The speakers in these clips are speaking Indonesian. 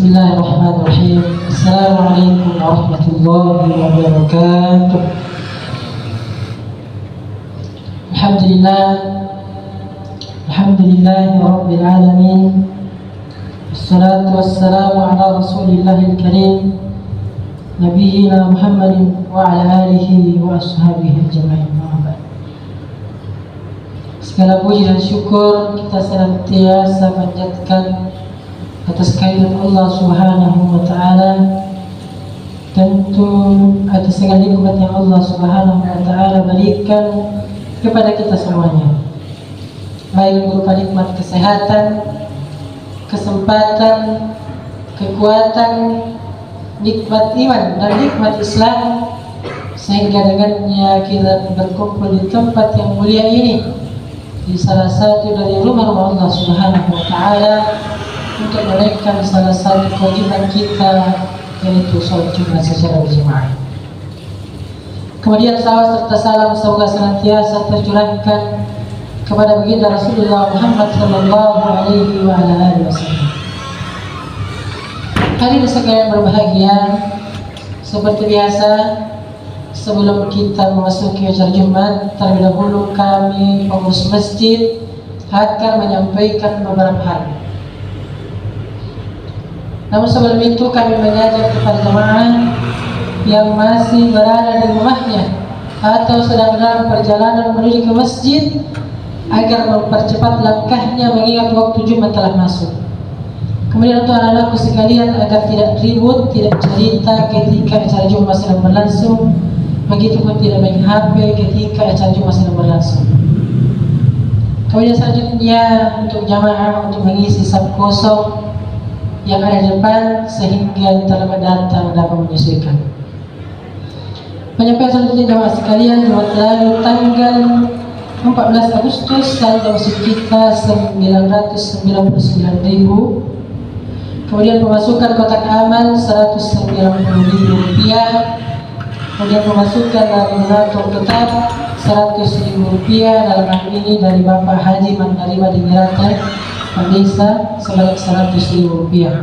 Bismillahirrahmanirrahim. Assalamualaikum warahmatullahi wabarakatuh. Alhamdulillahi rabbil alamin. Wassalatu wassalamu ala rasulillahil karim, nabiyyina Muhammadin wa ala alihi wa ashabihi ajma'in. Segala puji dan syukur kita senantiasa panjatkan atas kehadiran Allah Subhanahu wa Ta'ala, tentu atas segala nikmat yang Allah Subhanahu wa Ta'ala berikan kepada kita semuanya, baik berupa nikmat kesehatan, kesempatan, kekuatan, nikmat iman dan nikmat Islam, sehingga dengannya kita berkumpul di tempat yang mulia ini, di salah satu dari rumah-rumah Allah Subhanahu wa Ta'ala, untuk menunaikan salah satu kewajiban kita, yaitu sholat Jumat secara berjamaah. Kemudian salawat serta salam semoga senantiasa tercurahkan kepada baginda Rasulullah Muhammad sallallahu alaihi wa ala alihi wasallam. Hari ini sekalian berbahagia, seperti biasa sebelum kita memasuki acara Jumat, terlebih dahulu kami pengurus masjid akan menyampaikan beberapa hal. Namun sebelum itu kami mengajak kepada jemaah yang masih berada di rumahnya atau sedang dalam perjalanan menuju ke masjid agar mempercepat langkahnya mengingat waktu Jumat telah masuk. Kemudian untuk anak-anakku sekalian agar tidak ribut, tidak cerita ketika acara Jumat sedang berlangsung, begitupun tidak main HP ketika acara Jumat sedang berlangsung. Kemudian selanjutnya untuk jamaah untuk mengisi saf kosong yang ada di depan sehingga terlambat datang dapat menyesuaikan. Penyampaian selanjutnya jamaah sekalian, Jumat lalu tanggal 14 Agustus saldo masjid kita 999.000. Kemudian pemasukan kotak amal 190.000 rupiah. Kemudian pemasukan dari donatur tetap 100.000 rupiah, dalam hal ini dari Bapak Haji Mantarima di Mirata Desa sebanyak 100.000 rupiah.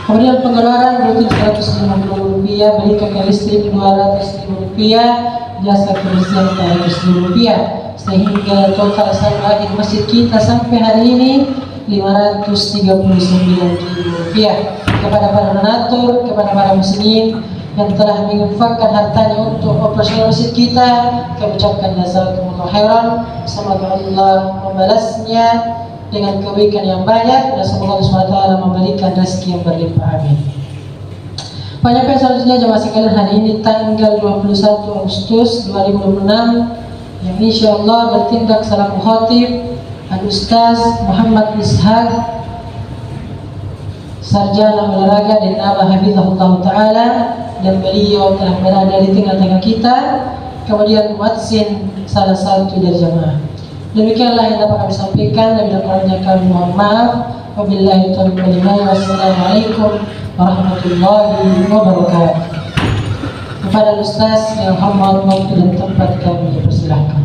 Kemudian pengeluaran rutin 150 rupiah, beli kakak listrik 200.000 rupiah, jasa kebersihan 400.000 rupiah, sehingga total saldo masjid kita sampai hari ini 539.000 rupiah. Kepada para donatur, kepada para muslimin yang telah menginfakkan hartanya untuk operasional masjid kita, kami ucapkan jazakumullah khairan. Semoga Allah membalasnya dengan kebaikan yang banyak dan semoga Allah SWT memberikan rezeki yang berlimpah, amin. Penyampaian selanjutnya jemaah sekalian, hari ini tanggal 21 Agustus 2026 yang insyaallah bertindak selaku khatib Al-Ustaz Muhammad Ishaq, sarjana olahraga dan Aba Hafizahullah Ta'ala, dan beliau telah berada di tengah-tengah kita. Kemudian muadzin salah satu dari jemaah. Demikianlah yang dapat kami sampaikan, dan bila kurangnya kami mohon maaf. Wabillahi taufiq wal hidayah. Wassalamualaikum warahmatullahi wabarakatuh. Kepada Ustaz yang hormat waktu dan tempat kami dipersilahkan.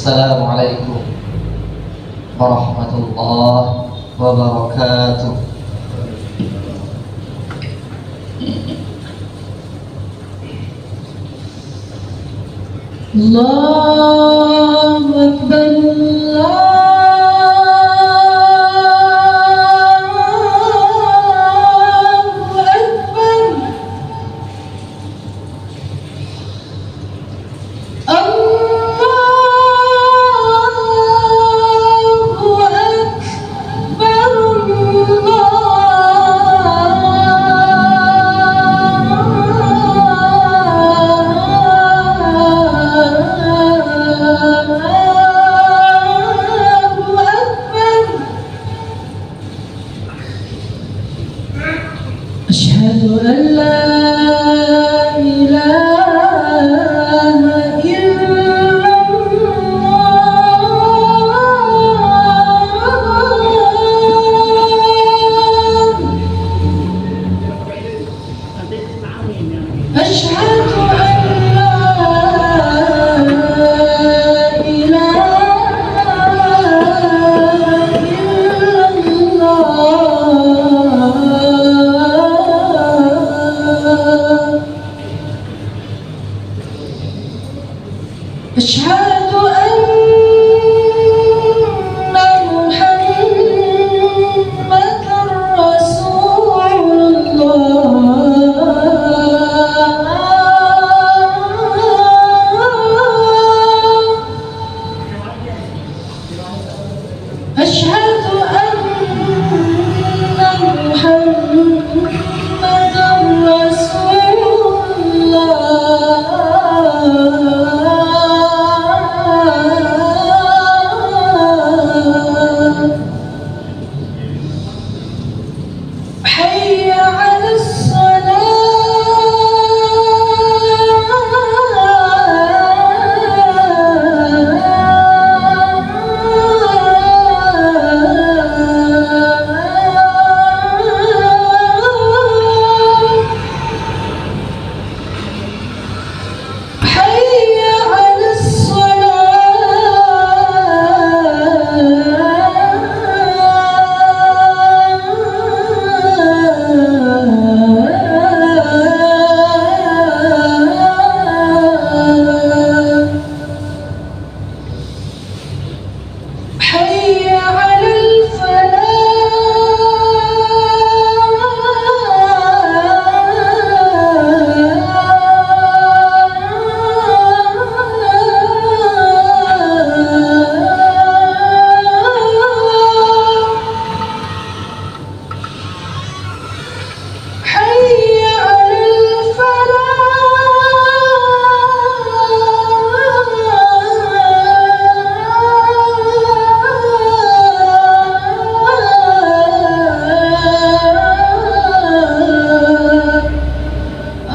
Assalamualaikum warahmatullahi wabarakatuh. Allahu Akbar, Allahu Akbar, أشهد أن محمدًا رسول الله. أشهد أن محمدًا رسول الله. حي على الصلاة. حي على الصلاة. حي على الفلاح. حي على الفلاح.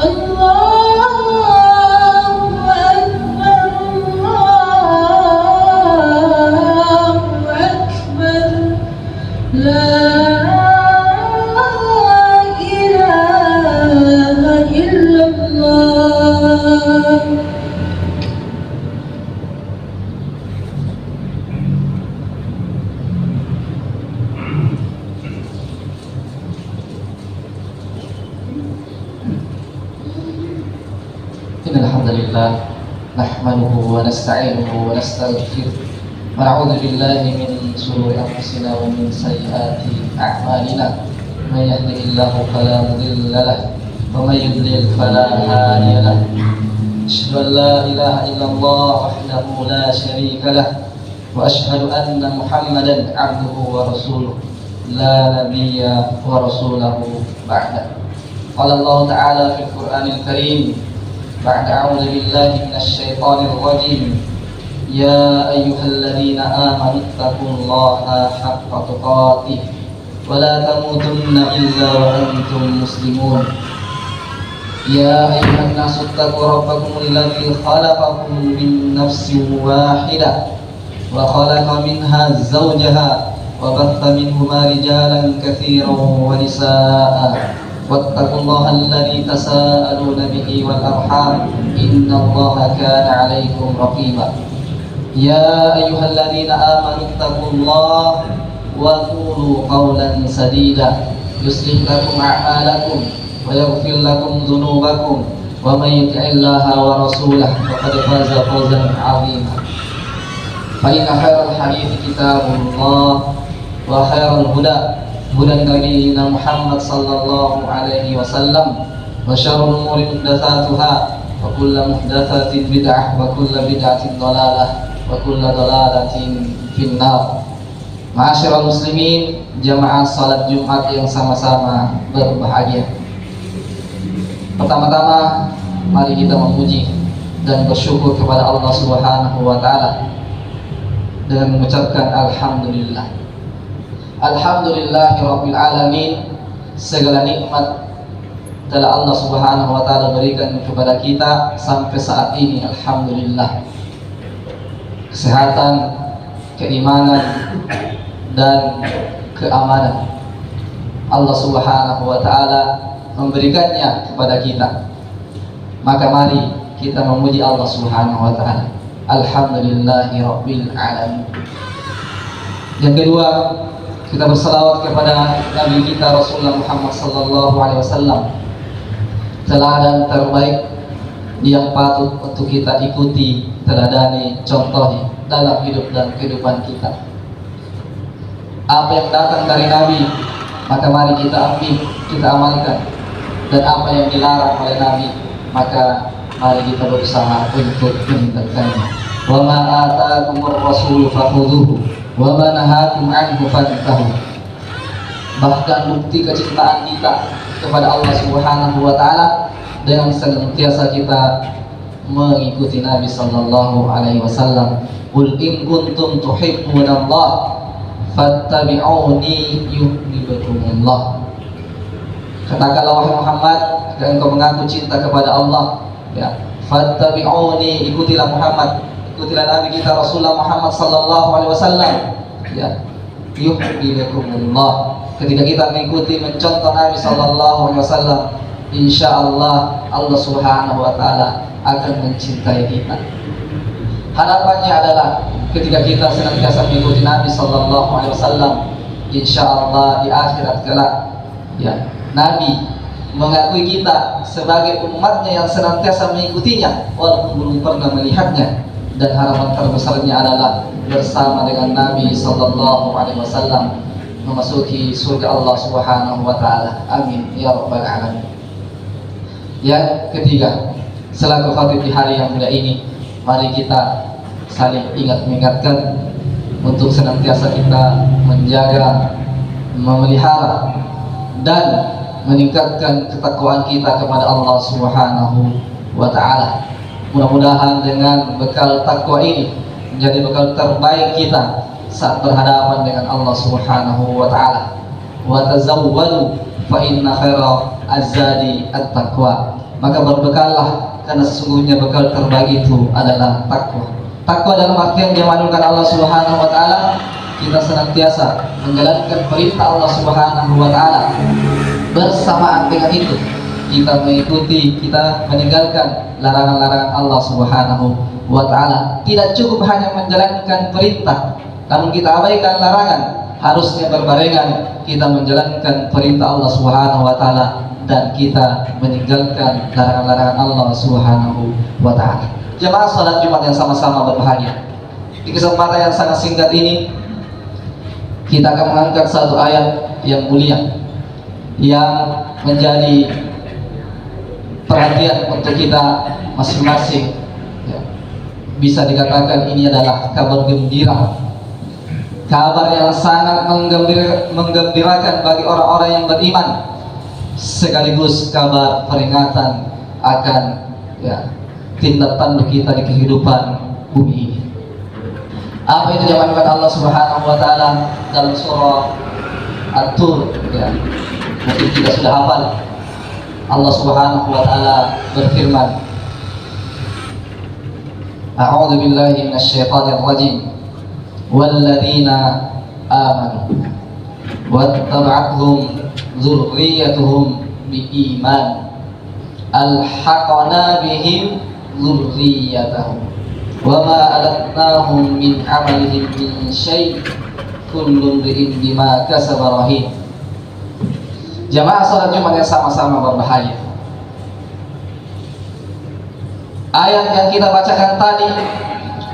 الله أكبر، الله أكبر، لا إله إلا الله. إن الحمد لله نحمده ونستعينه ونستغفره ونعوذ بالله من شرور أنفسنا ومن سيئات أعمالنا. من يهده الله فلا مضل له ومن يضلل فلا هادي له. أشهد أن لا إله إلا الله وحده لا شريك له وأشهد أن محمدا عبده ورسوله لا نبي ورسوله بعده. قال الله تعالى في القرآن الكريم بعد أعوذ بالله من الشيطان الرجيم: يا أيها الذين آمنوا اتقوا الله حق تقاته ولا تموتن إلا وأنتم مسلمون. يا أيها الناس اتقوا ربكم الذي خلقكم من نفس واحدة وخلق منها زوجها وبث منهما رجالا كثيرا ونساء واتقوا الله الذي تساءلون به والأرحام إن الله كان عليكم رقيبا. يا أيها الذين آمنوا اتقوا الله وقولوا قولا سديدا يصلح لكم أعمالكم ويغفر لكم ذنوبكم ومن يطع الله ورسوله فقد فاز فوزا عظيما. فإن خير الحديث كتاب الله وخير الهدى هدى نبينا محمد صلى الله عليه وسلم وشر الأمور محدثاتها وكل محدثة بدعة وكل بدعة ضلالة وكل ضلالة في النار. Ma'asyiral muslimin, jamaah salat Jumat yang sama-sama berbahagia. Pertama-tama mari kita memuji dan bersyukur kepada Allah Subhanahu wa taala dengan mengucapkan alhamdulillah. Alhamdulillahirabbil alamin. Segala nikmat telah Allah Subhanahu wa taala berikan kepada kita sampai saat ini, alhamdulillah. Kesehatan, keimanan dan keamanan Allah Subhanahu wa taala memberikannya kepada kita. Maka mari kita memuji Allah Subhanahu wa taala. Alhamdulillahirabbil alamin. Yang kedua, kita bersalawat kepada Nabi kita Rasulullah Muhammad sallallahu alaihi wasallam, teladan terbaik yang patut untuk kita ikuti, teladani, contohi dalam hidup dan kehidupan kita. Apa yang datang dari Nabi, maka mari kita ambil, kita amalkan. Dan apa yang dilarang oleh Nabi, maka mari kita berusaha untuk meninggalkannya. Wa ma ataakumur rasul fakhudhuhu wa ma nahakum anhu fantahu. Bahkan bukti kecintaan kita kepada Allah Subhanahu wa taala dengan senantiasa kita mengikuti Nabi sallallahu alaihi wasallam. Qul in kuntum tuhibbunallah fattabi'uni yuhibbukumullah. Katakanlah wahai Muhammad, jika engkau mengaku cinta kepada Allah, ya, fattabi'uni, ikutilah Muhammad, ikutilah Nabi kita Rasulullah Muhammad sallallahu alaihi wasallam, ya, yuhibbukumullah. Ketika kita mengikuti, mencontoh Nabi sallallahu alaihi wasallam, insyaallah Allah Subhanahu wa taala akan mencintai kita. Harapannya adalah ketika kita senantiasa mengikuti Nabi sallallahu alaihi wasallam, insyaallah di akhirat kelak, ya, Nabi mengakui kita sebagai umatnya yang senantiasa mengikutinya walaupun belum pernah melihatnya, dan harapan terbesarnya adalah bersama dengan Nabi sallallahu alaihi wasallam memasuki surga Allah Subhanahu wa taala. Amin ya rabbal alamin. Yang ketiga, selaku khatib di hari yang mulia ini, mari kita saling mengingatkan untuk senantiasa kita menjaga, memelihara dan meningkatkan ketakwaan kita kepada Allah Subhanahu wa taala. Mudah-mudahan dengan bekal takwa ini menjadi bekal terbaik kita saat berhadapan dengan Allah Subhanahu wa taala. Wa tazawwadu fa inna khaira az-zadi at-taqwa. Maka berbekallah, karena sesungguhnya bekal terbaik itu adalah takwa. Takwa dalam artian yang dimaksudkan Allah Subhanahu wa taala, kita senantiasa menjalankan perintah Allah Subhanahu wa taala. Bersamaan dengan itu, kita mengikuti, kita meninggalkan larangan-larangan Allah Subhanahu wa taala. Tidak cukup hanya menjalankan perintah, namun kita abaikan larangan. Harusnya berbarengan kita menjalankan perintah Allah Subhanahu wa taala dan kita meninggalkan larangan-larangan Allah Subhanahu wa taala. Jemaah salat Jumat yang sama-sama berbahagia, di kesempatan yang sangat singkat ini kita akan mengangkat satu ayat yang mulia yang menjadi perhatian untuk kita masing-masing, ya. Bisa dikatakan ini adalah kabar gembira, kabar yang sangat menggembirakan bagi orang-orang yang beriman, sekaligus kabar peringatan akan, ya, tindak tanduk kita di kehidupan bumi ini. Apa itu yang dimaksudkan Allah Subhanahu wa taala dalam surah At-Tur, ya. Mungkin kita sudah hafal. Allah Subhanahu wa taala berfirman, A'udzu billahi minasyaitonir rajim. Walladzina amanu wattaba'athum dzurriyyatuhum biiman alhaqna bihim dzurriyyatahum wama alatnahum min amalihim min syai' kullu imrin bima kasaba rahim. Jamaah salat Jumat yang sama-sama berbahaya. Ayat yang kita bacakan tadi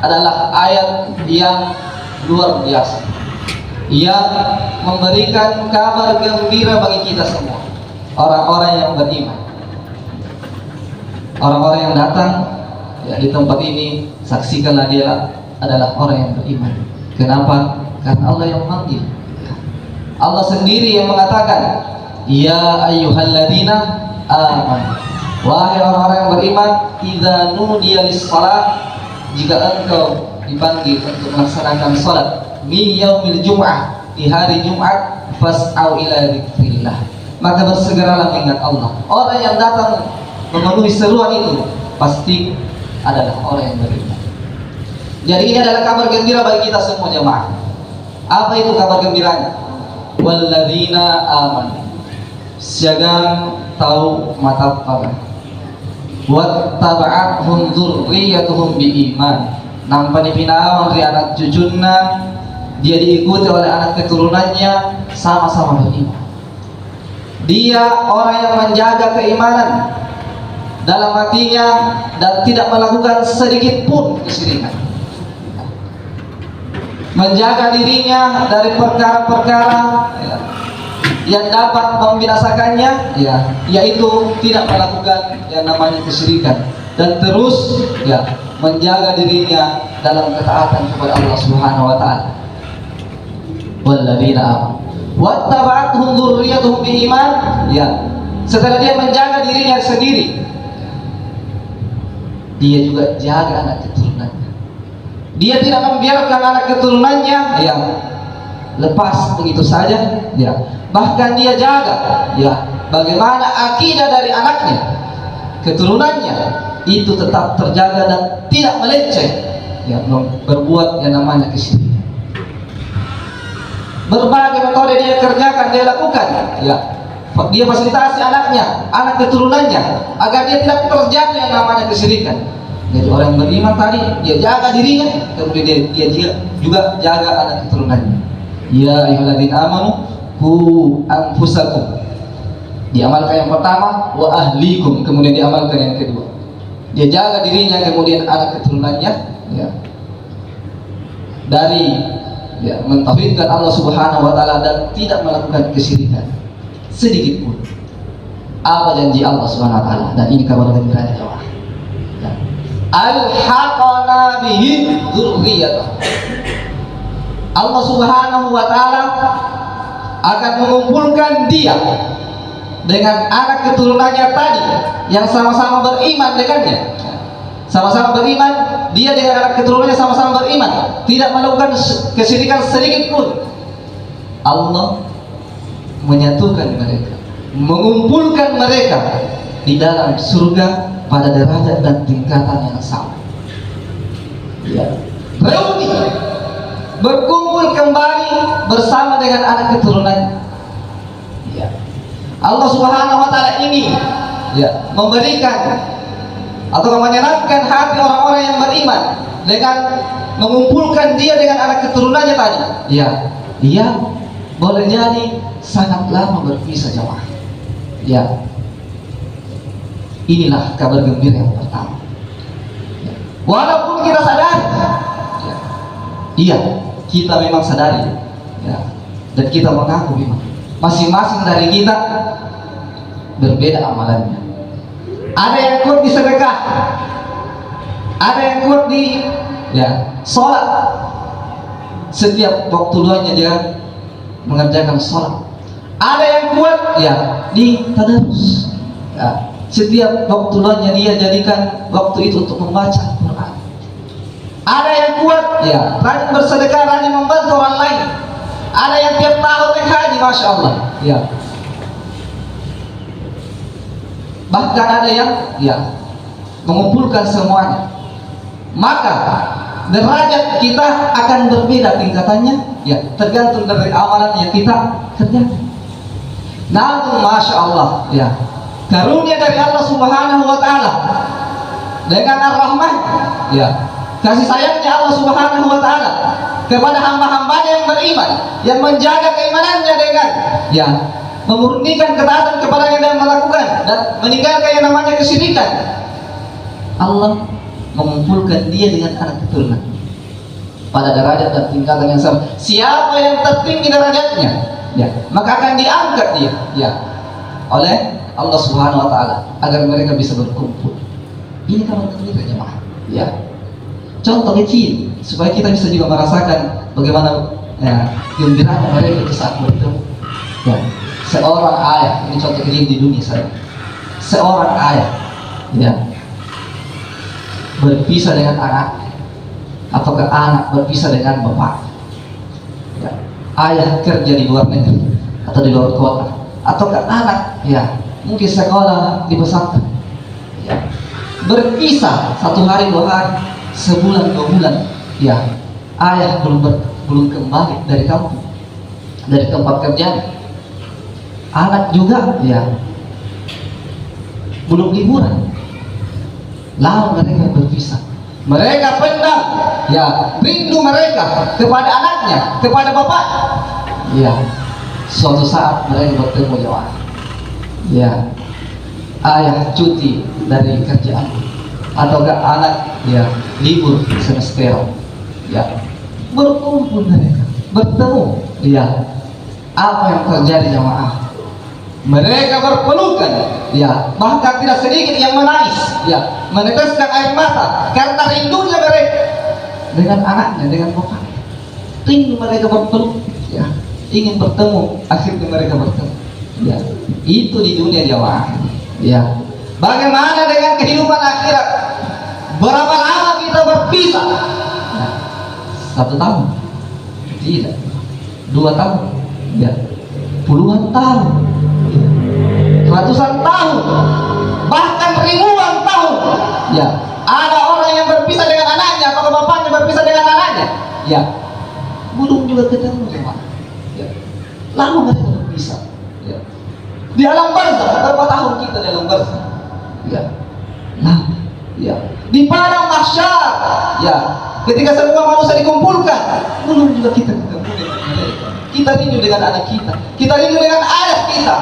adalah ayat yang luar biasa, yang memberikan kabar gembira bagi kita semua, orang-orang yang beriman, orang-orang yang datang, ya, di tempat ini. Saksikanlah dia adalah orang yang beriman. Kenapa? Karena Allah yang memanggil. Allah sendiri yang mengatakan, ya ayyuhalladzina amanu, wahai orang-orang yang beriman, idza nudiya lis-shalah, jika engkau dipanggil untuk melaksanakan salat, min yaumil jum'ah, di hari Jumat, fas'au ila dzikrillah, maka bersegeralah mengingat Allah. Orang yang datang memenuhi seruan itu pasti adalah orang yang beriman. Jadi ini adalah kabar gembira bagi kita semua jemaah. Apa itu kabar gembiranya? Walladzina amanu, siagang tahu mata pada, wattaba'athum dzurriyyatuhum biiman, nampak dipinawan dari anak cucuna, dia diikuti oleh anak keturunannya sama-sama beriman. Dia orang yang menjaga keimanan, dalam hatinya dan tidak melakukan sedikit pun kesyirikan. Menjaga dirinya dari perkara-perkara yang dapat membinasakannya, yaitu tidak melakukan yang namanya kesyirikan, dan terus menjaga dirinya dalam ketaatan kepada Allah Subhanahu wa taala. Walladzina amanu wattaba'atuhum dzurriyyatuhum biiman, setelah dia menjaga dirinya sendiri, dia juga jaga anak keturunannya. Dia tidak membiarkan anak keturunannya lepas begitu saja, bahkan dia jaga bagaimana akidah dari anaknya, keturunannya itu tetap terjaga dan tidak melenceng berbuat yang namanya kesyirikan. Berbagai metode dia kerjakan, dia lakukan, dia fasilitasi anaknya, anak keturunannya agar dia tidak terjadi yang namanya kesyirikan. Jadi orang beriman tadi dia jaga dirinya, kemudian dia juga jaga anak keturunannya. Ya ayyuhalladzina amanu qu anfusakum, diamalkan yang pertama, wa ahlikum, kemudian diamalkan yang kedua. Dia jaga dirinya, kemudian anak keturunannya dari mentauhidkan Allah Subhanahu wa taala dan tidak melakukan kesyirikan sedikit pun. Apa janji Allah Subhanahu wa taala? Dan ini kabar gembira ya jemaah. Alhaqana bihi dzurriyyatahu. Allah Subhanahu wa taala akan mengumpulkan dia dengan anak keturunannya tadi yang sama-sama beriman dengannya. Sama-sama beriman, dia dengan anak keturunannya sama-sama beriman, tidak melakukan kesyirikan sedikit pun. Allah menyatukan mereka, mengumpulkan mereka di dalam surga pada derajat dan tingkatan yang sama. Reuni, berkumpul kembali bersama dengan anak keturunannya. Allah Subhanahu wa taala ini memberikan atau menyenangkan hati orang-orang yang beriman dengan mengumpulkan dia dengan anak keturunannya tadi. Dia boleh jadi sangat lama berpisah jemaah. Inilah kabar gembira yang pertama. Walaupun kita sadari, kita memang sadari, dan kita mengaku memang masing-masing dari kita berbeda amalannya. Ada yang kuat di sedekah, ada yang kuat di sholat. Setiap waktu luangnya dia mengerjakan sholat. Ada yang kuat di tadarus. Setiap waktu luangnya dia jadikan waktu itu untuk membaca Al-Quran. Ada yang kuat rajin bersedekah, rajin membantu orang lain. Ada yang tiap tahun naik haji, masya Allah. Bahkan ada yang mengumpulkan semuanya. Maka derajat kita akan berbeda tingkatannya, tergantung dari amalan yang kita kerjakan. Namun masya Allah, karunia dari Allah Subhanahu wa taala dengan ar-rahmah, kasih sayangnya Allah Subhanahu wa taala kepada hamba-hambanya yang beriman, yang menjaga keimanannya dengan memurnikan ketaatan kepada yang melakukan dan meninggalkan yang namanya kesyirikan. Allah mengumpulkan dia dengan anak keturunan pada derajat dan tingkatan yang sama. Siapa yang tertinggi derajatnya, maka akan diangkat dia oleh Allah Subhanahu wa taala agar mereka bisa berkumpul. Ini kabar gembira jemaah. Contoh kecil supaya kita bisa juga merasakan bagaimana gembiranya mereka di saat bertemu. Seorang ayah, ini contoh kecil di dunia saya. Seorang ayah berpisah dengan anak, ataukah anak berpisah dengan bapak. Ayah kerja di luar negeri atau di luar kota, ataukah anak mungkin sekolah di pesantren, berpisah 1 hari 2 hari, sebulan 2 bulan, ayah belum kembali dari kampung, dari tempat kerja. Anak juga belum liburan, lalu mereka berpisah. Mereka pendam rindu mereka kepada anaknya, kepada bapak. Suatu saat mereka bertemu ayah cuti dari kerjaan, ataukah anak ya libur semester, ya berkumpul mereka, bertemu, ya apa yang terjadi jamaah? Mereka berpelukan, ya bahkan tidak sedikit yang menangis, ya meneteskan air mata karena rindunya mereka dengan anaknya, dengan bapaknya. Rindu mereka berpeluk, ya ingin bertemu, akhirnya mereka bertemu, ya itu di dunia jamaah. Ya bagaimana dengan kehidupan akhirat? Berapa lama kita berpisah? Ya, 1 tahun? Tidak. 2 tahun? Ya, puluhan tahun, ratusan tahun, bahkan ribuan tahun. Ya, ada orang yang berpisah dengan anaknya atau bapaknya berpisah dengan anaknya. Ya, belum juga ketemu teman. Ya, lama mereka berpisah. Ya, di alam barzakh berapa tahun kita di alam barzakh? Ya, lama. Ya, di padang mahsyar. Ya, ketika semua manusia dikumpulkan, belum juga kita ketemu dengan mereka. Kita rindu dengan anak kita rindu dengan ayah kita.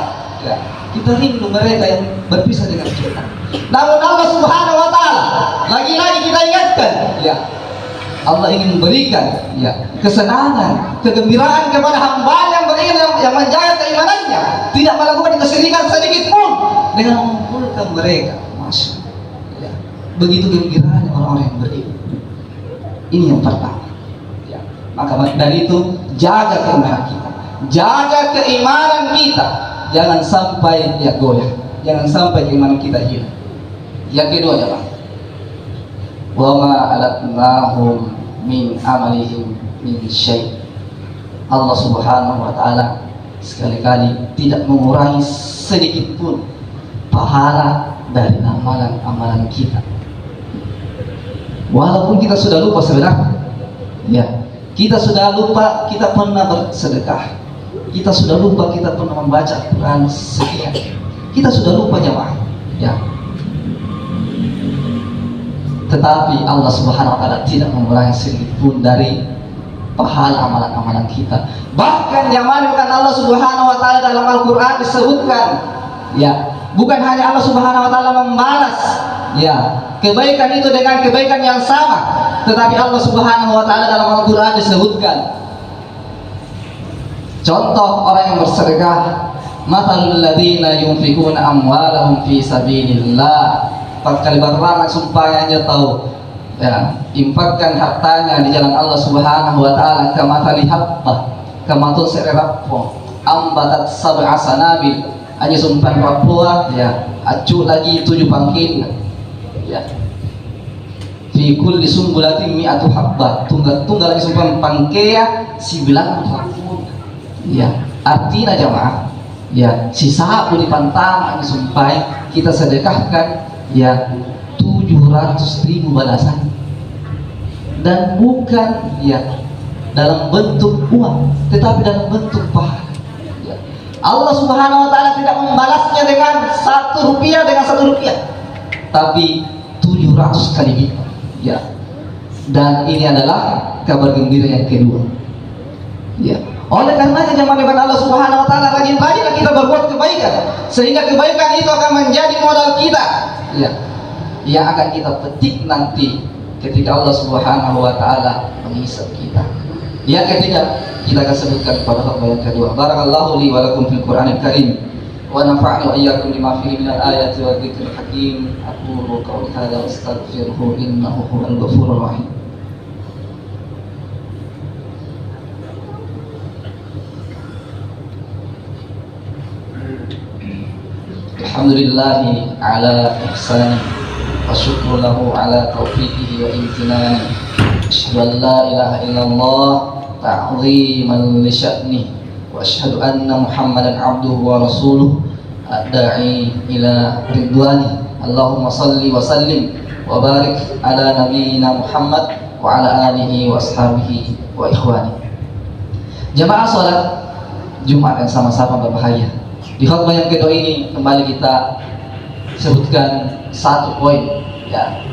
Ya, kita rindu mereka yang berpisah dengan kita. Namun Allah Subhanahu wa taala lagi-lagi kita ingatkan, ya Allah ingin memberikan ya kesenangan, kegembiraan kepada hamba yang beriman, yang menjaga keimanannya, tidak melakukan kesyirikan sedikit pun, dengan mengumpulkan mereka. Masya Allah, ya. Begitu gembiranya orang-orang yang beriman. Ini yang pertama, ya. Maka dari itu jaga keimanan kita, jaga keimanan kita, jangan sampai ya goyah, jangan sampai keimanan kita hilang. Yang kedua adalah wa ma alatnahum min amalihim min syai'. Allah Subhanahu wa taala sekali-kali tidak mengurangi sedikit pun pahala dari amalan-amalan kita. Walaupun kita sudah lupa sebenarnya, ya kita sudah lupa kita pernah bersedekah, kita sudah lupa kita pernah membaca Quran sekian, kita sudah lupa jemaah, ya. Tetapi Allah Subhanahu wa taala tidak mengurangi sedikit pun dari pahala amalan-amalan kita. Bahkan yang mana bukan Allah Subhanahu wa taala dalam Al-Qur'an disebutkan, ya, bukan hanya Allah Subhanahu wa taala membalas ya kebaikan itu dengan kebaikan yang sama, tetapi Allah Subhanahu wa taala dalam Al-Qur'an disebutkan contoh orang yang bersedekah, mathalul ladzina yunfikuna amwalahum fi sabilillah. Kali berlama sumpahnya tahu, ya, infakkan hartanya di jalan Allah Subhanahu wa taala kama tali habbah kama tusirrapo ambatat sab'a sanabil, aja sumpah Papua, ya acu lagi 7 pangkin, ya fi kulli sumbulatin mi'atu habbah, tunggal lagi sumpah pangkea 9 rapun, ya artinya jamaah, ya sisa pun dipantang aja sumpah kita sedekahkan ya 700.000 balasan, dan bukan ya dalam bentuk uang tetapi dalam bentuk pahala, ya. Allah Subhanahu wa taala tidak membalasnya dengan 1 rupiah dengan 1 rupiah, tapi 700 kali lipat, ya. Dan ini adalah kabar gembira yang kedua, ya. Oleh karenanya jemaah Allah Subhanahu wa taala, rajin-rajinlah kita berbuat kebaikan sehingga kebaikan itu akan menjadi modal kita, ya, yang akan kita petik nanti ketika Allah Subhanahu wa taala menghisab kita. Yang ketiga kita akan sebutkan pada khutbah yang kedua. Barakallahu li wa lakum fil Qur'anil Karim wa nafa'ani wa iyyakum bima fihi minal ayati wa dzikril hakim. Aqulu qawli hadza wa astaghfiruhu innahu huwal ghafurur rahim. Alhamdulillahi ala ihsani wa syukru lahu ala taufiqihi wa imtinani. Asyhadu an la ilaha illallah ta'ziman li sya'ni wa asyhadu anna Muhammadan abduhu wa rasuluh ad-da'i ila ridwani. Allahumma salli wa sallim wa barik ala nabiyyina Muhammad wa ala alihi wa ashabihi wa ikhwani. Jamaah salat Jumat yang sama-sama berbahaya. Di khutbah yang kedua ini kembali kita sebutkan 1 poin, ya,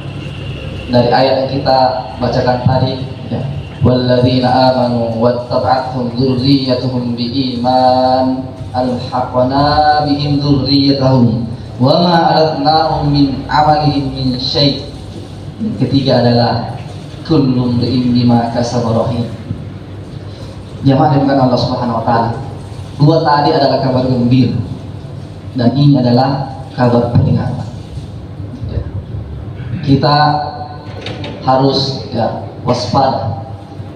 dari ayat yang kita bacakan tadi, ya. Walladzina amanu wattaba'athum dzurriyyatuhum biiman alhaqna bihim dzurriyyatahum wa ma alatnahum min amalihim min syai'. Yang ketiga adalah kullu imri'in bima kasaba rahim. Jamaah dengan Allah Subhanahu wa taala. Dua tadi adalah kabar gembira dan ini adalah kabar peringatan. Ya. Kita harus waspada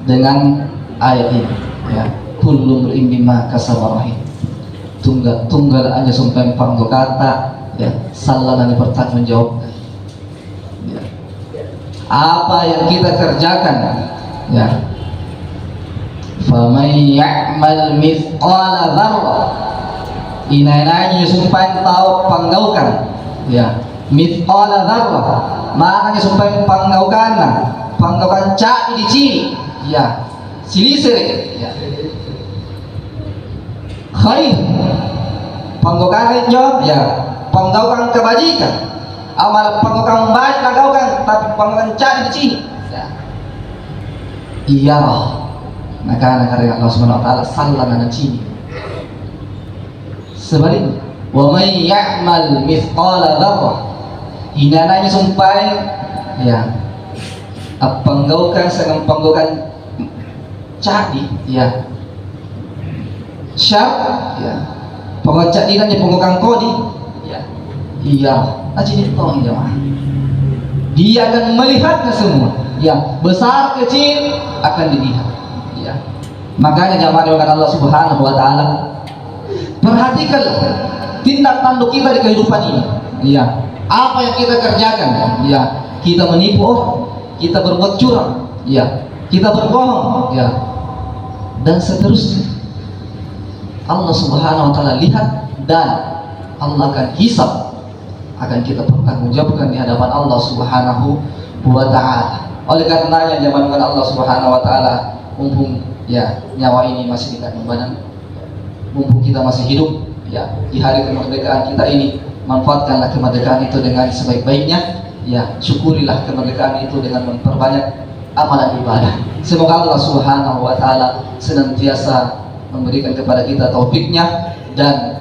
dengan ayat ini. Ya, kullu imri'in bima kasaba rahim. Tunggal aja sampai panggo kata salah dan bertanggung jawab. Ya. Apa yang kita kerjakan, faman ya'mal mithqala dzarrah, inainanya supaya tahu panggaukan, mithqala dzarrah, maknanya supaya panggaukan cak di ciri, silisir, khair, panggaukan itu, panggaukan kebajikan, amal panggaukan baik panggaukan, tapi panggaukan cak di ciri, iya. Maka karya Allah Subhanahu wa taala sallan dan cini. Sebaliknya, wa may ya'mal mithqala dzarrah, hinananya sampai panggaukan sangat panggaukan cadi, syar, panggaukan cadi dan panggaukan kodi, aja ditolong jemaah. Dia akan melihatnya semua, besar kecil akan dilihat. Makanya jamaah dengan Allah Subhanahu wa taala, perhatikan tindak tanduk kita di kehidupan ini. Apa yang kita kerjakan? Kita menipu orang, kita berbuat curang, kita berbohong, dan seterusnya. Allah Subhanahu wa taala lihat dan Allah akan hisab, akan kita pertanggungjawabkan di hadapan Allah Subhanahu wa taala. Oleh karenanya jamaah dengan Allah Subhanahu wa taala, mumpung nyawa ini masih di kandung badan, mumpung kita masih hidup di hari kemerdekaan kita ini, manfaatkanlah kemerdekaan itu dengan sebaik-baiknya. Syukurilah kemerdekaan itu dengan memperbanyak amalan ibadah. Semoga Allah Subhanahu wa taala senantiasa memberikan kepada kita taufiknya dan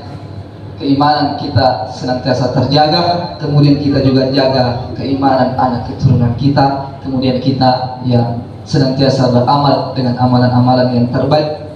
keimanan kita senantiasa terjaga, kemudian kita juga jaga keimanan anak keturunan kita, kemudian kita senantiasa beramal dengan amalan-amalan yang terbaik.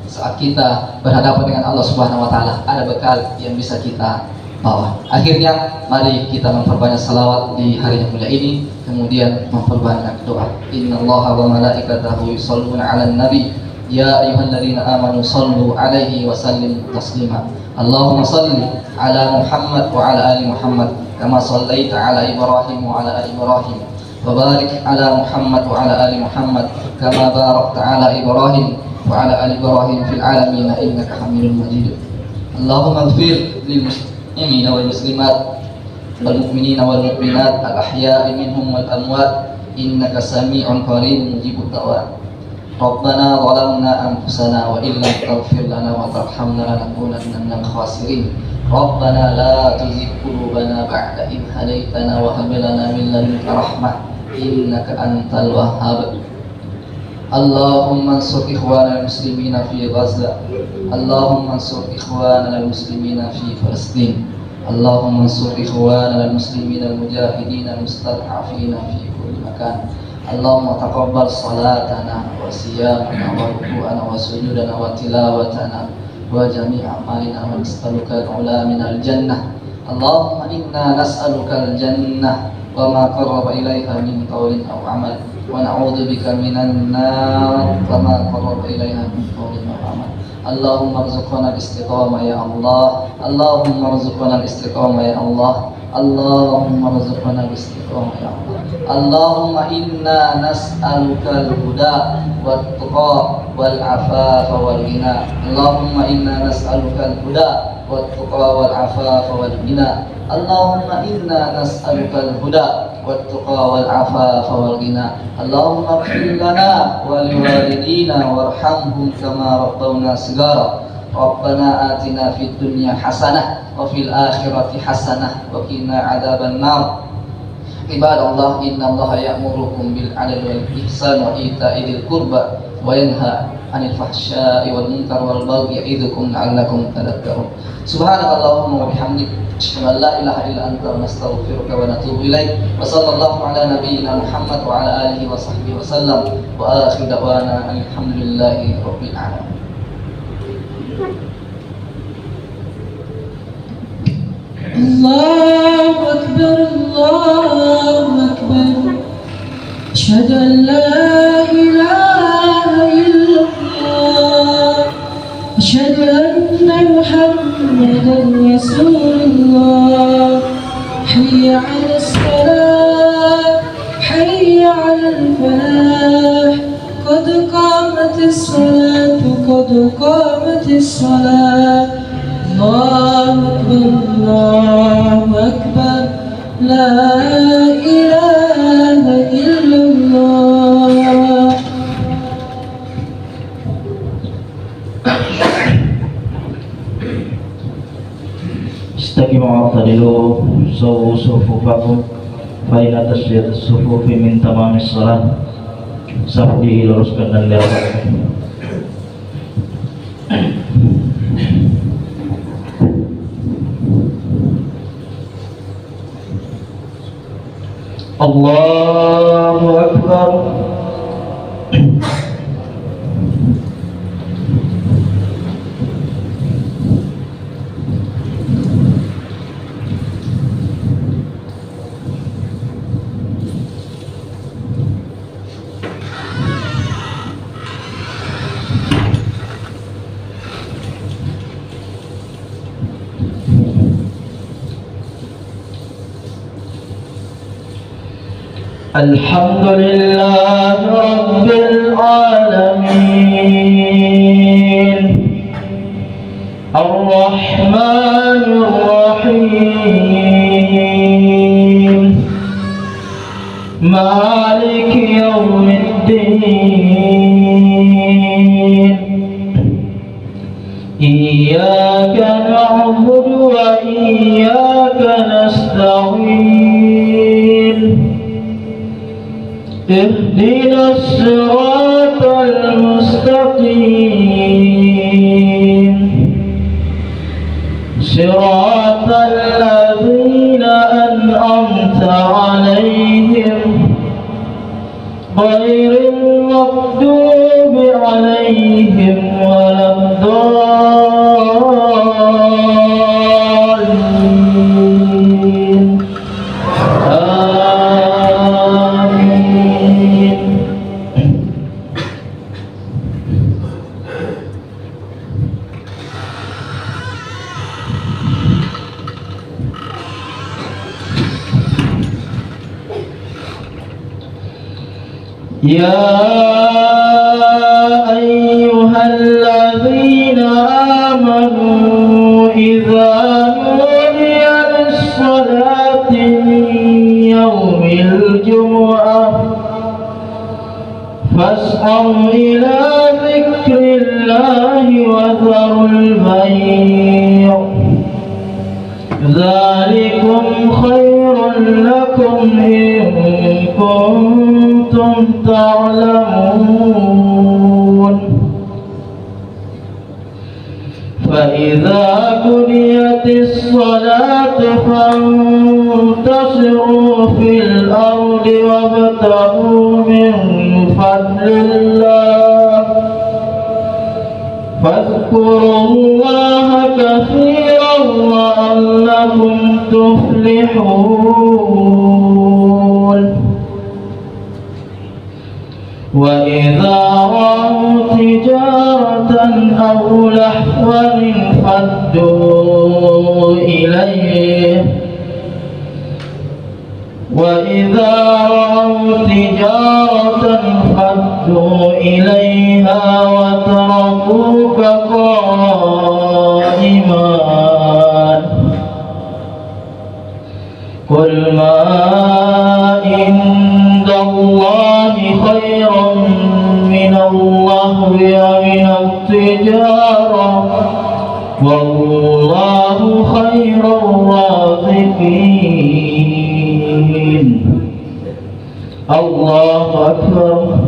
Saat kita berhadapan dengan Allah Subhanahu wa taala, ada bekal yang bisa kita bawa. Akhirnya mari kita memperbanyak salawat di hari yang mulia ini, kemudian memperbanyak doa. Innallaha wa malaikatahu yusholluna 'alan nabi ya ayyuhalladzina amanu shallu 'alaihi wa sallimu taslima. Allahumma shalli 'ala Muhammad wa 'ala ali Muhammad kama shallaita 'ala Ibrahim wa 'ala ali Ibrahim. وبارك على محمد وعلى آل محمد كما باركت على إبراهيم وعلى آل إبراهيم في العالمين إنك حميد مجيد. اللهم اغفر للمسلمين والمسلمات والمؤمنين والمؤمنات الأحياء منهم والأموات إنك سميع قريب مجيب الدعوات. ربنا ظلمنا أنفسنا وإن لم تغفر لنا وترحمنا لنكونن من الخاسرين. ربنا لا تزغ قلوبنا بعد إذ هديتنا وهب لنا من لدنك رحمة إنك أنت الوهاب. اللهم انصر إخواننا المسلمين في غزة. اللهم انصر إخواننا المسلمين في فلسطين. اللهم انصر إخواننا المسلمين المجاهدين المستضعفين في كل مكان. اللهم تقبل صلاتنا وصيامنا وركوعنا وسجودنا وتلاوتنا وجميع أعمالنا ونسألك العلا من الجنة. اللهم إنا نسألك الجنة وما قرب إليها من قول أو عمل ونعوذ بك من النار وما قرب إليها من قول أو عمل. اللهم ارزقنا الاستقامة يا الله. اللهم ارزقنا الاستقامة يا الله. اللهم ارزقنا الاستقامة يا الله. اللهم إنا نسألك الهدى والتقى والعفاف والغنى. اللهم إنا نسألك الهدى والتقى والعفاف والغنى. اللهم إنا نسألك الهدى والتقى والعفاف والغنى. اللهم اغفر لنا ولوالدينا وارحمهم كما ربونا صغارا. ربنا آتنا في الدنيا حسنة وفي الآخرة حسنة وقنا عذاب النار. Ibadallah, innallaha ya'murukum bil 'adli wal ihsani wa ita'i dzil qurba wa yanha 'anil fahsya'i wal munkar wal baghi ya'idukum la'allakum tadhakkarun. Subhanakallahumma wa bihamdik, asyhadu an la ilaha illa anta, nastaghfiruka wa natubu ilaik. Wa sallallahu ala nabiyyina Muhammad wa ala alihi wa sahbihi wa sallam. Wa akhiru da'wana alhamdulillahi rabbil alamin. الله أكبر الله أكبر أشهد أن لا إله إلا الله أشهد أن محمدا رسول الله حي على الصلاة حي على الفلاح قد قامت الصلاة قد قامت الصلاة الله أكبر لا إله إلا الله. استقيموا واعتدلوا سووا صفوفكم فإن تسوية الصفوف من تمام الصلاة. Saf diluruskan dan dirapatkan. Allahu Akbar. Alhamdulillah Rabbil Alamin Ar-Rahmanir Rahim Maliki Yawmiddin Iyyaka na'budu wa iyyaka nasta'in اهدنا الصراط المستقيم صراط الذين أنعمت عليهم غير المغضوب عليهم ولا الضالين. يا أيها الذين آمنوا إذا نودي للصلاة من يوم الجمعة فاسعوا إلى ذكر الله وذروا البيع ذلكم خير لكم إن كنتم تعلمون. فإذا قضيت الصلاة فانتشروا في الأرض وابتغوا من فضل الله فاذكروا الله كثيرا لعلكم تفلحون. وإذا رأوا تجارة أو لهوا انفضوا إليه وإذا رأوا تجارة انفضوا إليها وتركوك قائما قل ما عند الله خير من اللهو ومن التجارة والله خير الرازقين. الله أكبر.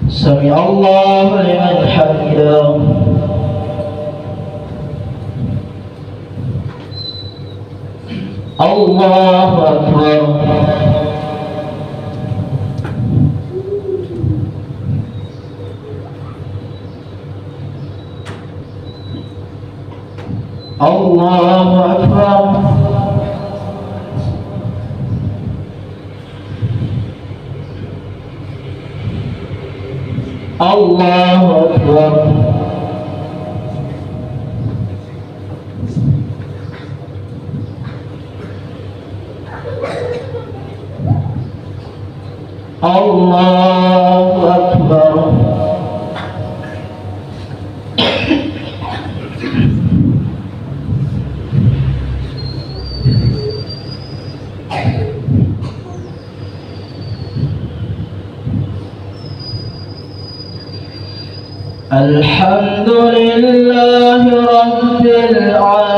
سمع الله لمن حمده. الله أكبر. الله أكبر. الله أكبر. الله أكبر. الحمد لله رب العالمين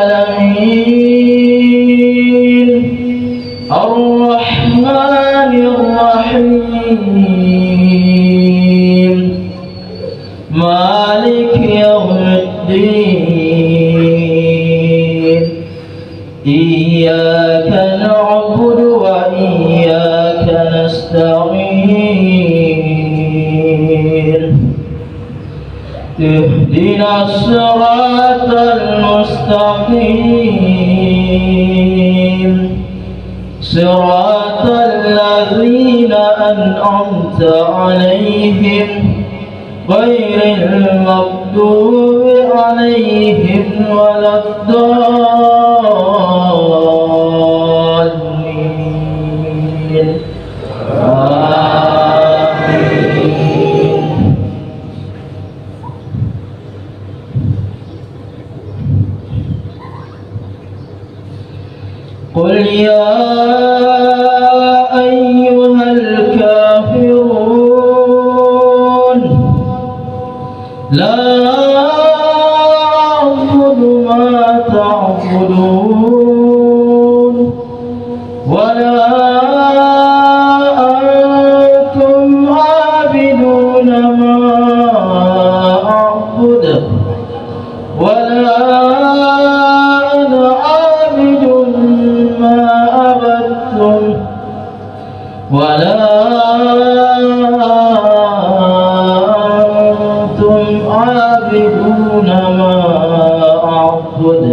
الرحمن الرحيم مالك يوم الدين إياك نعبد وإياك نستعين اهدنا الصراط المستقيم صراط الذين أنعمت عليهم غير المغضوب عليهم ولا الضالين آمين. قل يا أيها الكافرون لا أعبد ما تعبدون ولا أنتم عابدون ما أعبد ولا أنا عابد ما عبدتم ولا أنتم عابدون ما أعبد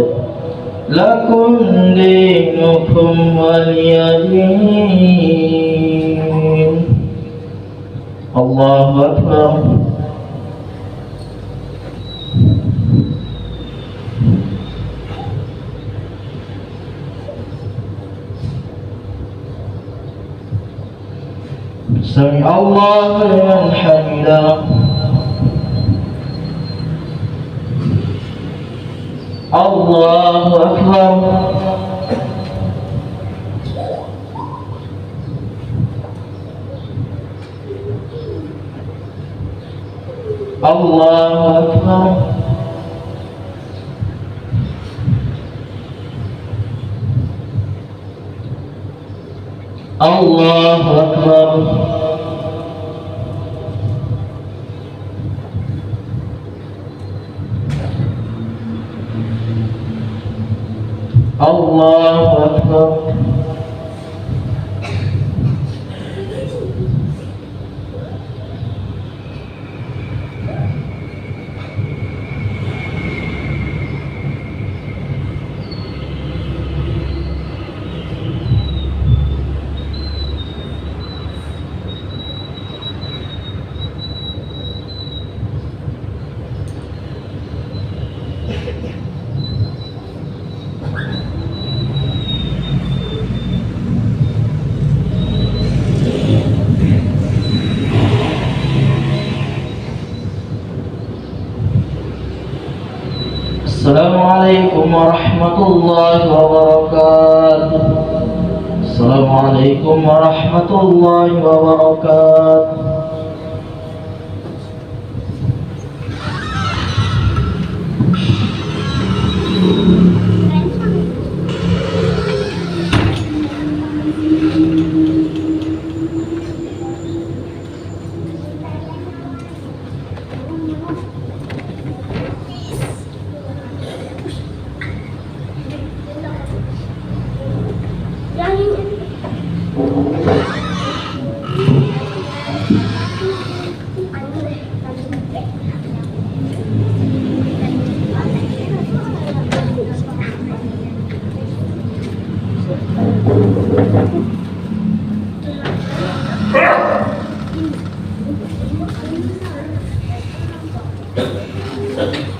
لكم دينكم ولي دين. الله أكبر. سمع الله لمن حمده. الله أكبر. الله أكبر. الله أكبر. الله أكبر. السلام عليكم ورحمة الله وبركاته. السلام عليكم ورحمة الله وبركاته. Nah,